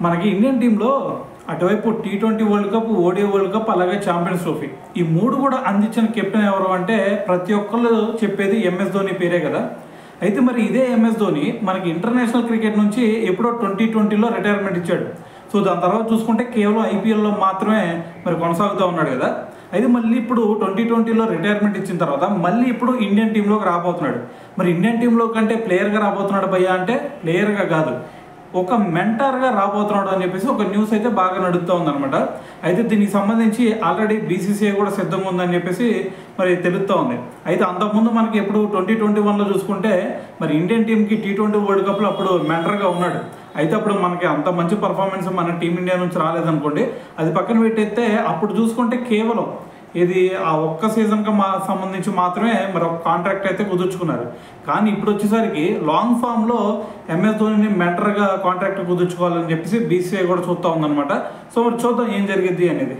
మనకి ఇండియన్ టీంలో అటువైపు T20 world cup, ODI world cup, అలాగే ఛాంపియన్స్ ట్రోఫీ ఈ మూడు కూడా అందించిన కెప్టెన్ ఎవరు అంటే ప్రతి ఒక్కళ్ళు చెప్పేది ఎంఎస్ ధోని పేరే కదా. అయితే మరి ఇదే ఎంఎస్ ధోని మనకి ఇంటర్నేషనల్ క్రికెట్ నుంచి ఎప్పుడో 2020లో రిటైర్మెంట్ ఇచ్చాడు. సో దాని తర్వాత చూసుకుంటే కేవలం ఐపీఎల్లో మాత్రమే మరి కొనసాగుతూ ఉన్నాడు కదా. అయితే మళ్ళీ ఇప్పుడు 2020లో రిటైర్మెంట్ ఇచ్చిన తర్వాత మళ్ళీ ఇప్పుడు ఇండియన్ టీంలోకి రాబోతున్నాడు. మరి ఇండియన్ టీంలో కంటే ప్లేయర్గా రాబోతున్నాడు భయ్యా అంటే ప్లేయర్గా కాదు, ఒక మెంటర్గా రాబోతున్నాడు అని చెప్పేసి ఒక న్యూస్ అయితే బాగా నడుస్తూ ఉందన్నమాట. అయితే దీనికి సంబంధించి ఆల్రెడీ బీసీసీఐ కూడా సిద్ధంగా ఉందని చెప్పేసి మరి తెలుస్తూ ఉంది. అయితే అంతకుముందు మనకి ఎప్పుడు 2021లో చూసుకుంటే మరి ఇండియన్ టీంకి టీ20 వరల్డ్ కప్లో అప్పుడు మెంటర్గా ఉన్నాడు. అయితే అప్పుడు మనకి అంత మంచి పర్ఫార్మెన్స్ మన టీమిండియా నుంచి రాలేదనుకోండి, అది పక్కన పెట్టేస్తే అప్పుడు చూసుకుంటే కేవలం ఇది ఆ ఒక్క సీజన్కి సంబంధించి మాత్రమే మరి ఒక కాంట్రాక్ట్ అయితే కుదుర్చుకున్నారు. కానీ ఇప్పుడు వచ్చేసరికి లాంగ్ ఫామ్లో ఎంఎస్ ధోనిని మెంటర్గా కాంట్రాక్ట్ కుదుర్చుకోవాలని చెప్పేసి బీసీఐ కూడా చూస్తూ ఉందన్నమాట. సో మరి చూద్దాం ఏం జరిగిద్ది అనేది.